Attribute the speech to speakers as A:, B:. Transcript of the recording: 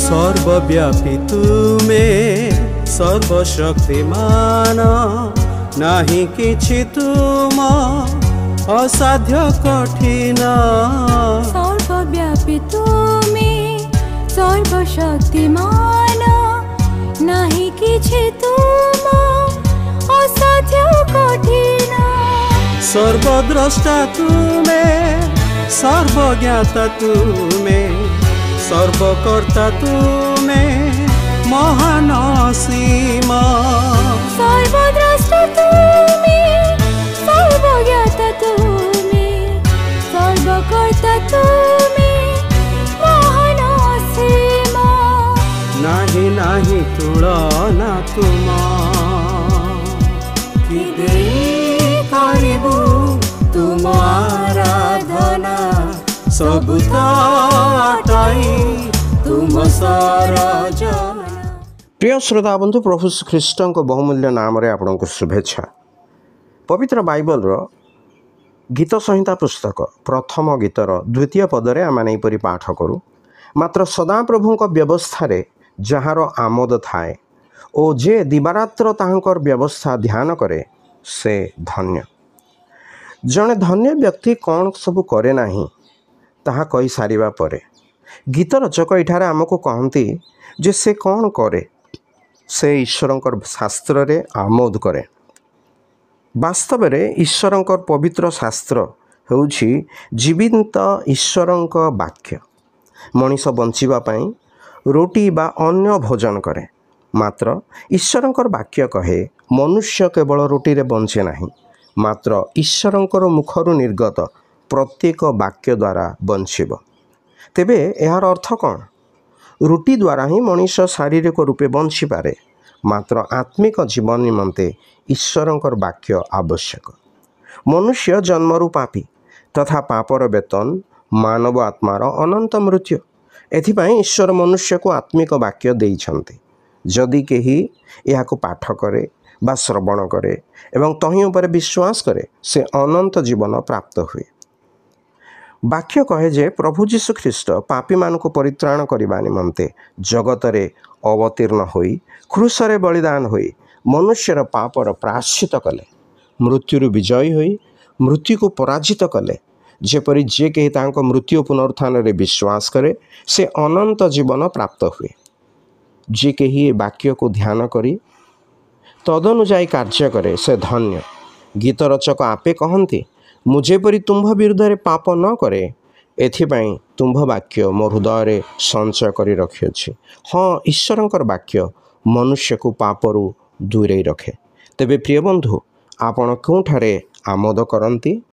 A: सर्वव्यापी तुमे सर्वशक्तिमान नाही किछि तुम असाध्य कठिन
B: सर्वव्यापी तुमे सर्वशक्तिमान नाही किछि तुम असाध्य कठिन
A: सर्वद्रष्टा तुमे सर्वज्ञाता तुमे सर्वकर्ता तुमे महान असीम
B: सर्वद्रष्टा तुमे सर्वज्ञाता तुमे सर्वकर्ता तुमे महान असीम
A: नाही नाही तुलना तुम कि देई करिबु तुम आराधना सबु ताई तुम सरजना।
C: प्रिय श्रोता बंधु प्रभु ख्रीष्ट बहुमूल्य नाम आपण को शुभेच्छा। पवित्र बाइबल गीत संहिता पुस्तक प्रथम गीतर द्वितीय पदरे आम यहपरी पाठ करूँ। मात्र सदाप्रभु व्यवस्था जार आमोद थाए ओ जे दिवारात्र ताहंकर व्यवस्था ध्यान करे से धन्य। जड़े धन्य व्यक्ति कौन सबू करे नाही ताहा कही सारिबा परे गीत रचक इठारे आमको कहती जे से कौन करे से ईश्वरंकर शास्त्र रे आमोद करे। वास्तव में ईश्वरंकर पवित्र शास्त्र होउछि जीवित ईश्वरंक वाक्य। मनीष बंचिबा पई रोटी बा अन्य भोजन करे, मात्र ईश्वरंकर वाक्य कहे मनुष्य केवल रोटी रे बंचे नाही, मात्र ईश्वरंकर मुखरु निर्गत प्रत्येक वाक्य द्वारा बंचिब। तेबे यार अर्थ कौन? रोटी द्वारा ही मनीष शारीरिक रूपे बंची पारे, मात्र आत्मिक जीवन निमंते ईश्वरंकर वाक्य आवश्यक। मनुष्य जन्मरु पापी तथा पापर वेतन मानव आत्मार अनंत मृत्यु। एथिपाई ईश्वर मनुष्य को आत्मिक वाक्य देइछन्ते। जदि केही याको पाठ करे बा श्रवण करे एवं तही उपर विश्वास करे से अनंत जीवन प्राप्त हुए। वाक्य कहे जे प्रभु जीशु ख्रीष्ट पापी मान को परित्राण करने निमंते जगत रे अवतीर्ण होई क्रूसरे बलिदान होई मनुष्यर पापर प्रायश्चित कले, मृत्यु विजयी होई मृत्यु को पराजित कले। जेपरि जे कही तांको मृत्यु पुनरुत्थान रे विश्वास करे से अनंत जीवन प्राप्त हुए। जे कही वाक्य को ध्यान करी तदनुजाई कार्य करे से धन्य। गीत रचक आपे कहती मुझे परी तुम्भ विरुद्ध पाप न करे एथिपाई तुम्भ वाक्य मो हृदय संचय करी रखिअछि। हाँ, ईश्वरंकर वाक्य मनुष्य को पापरु दूरे रखे। तेबे प्रिय बंधु, आपण केउठारे आमोद करती?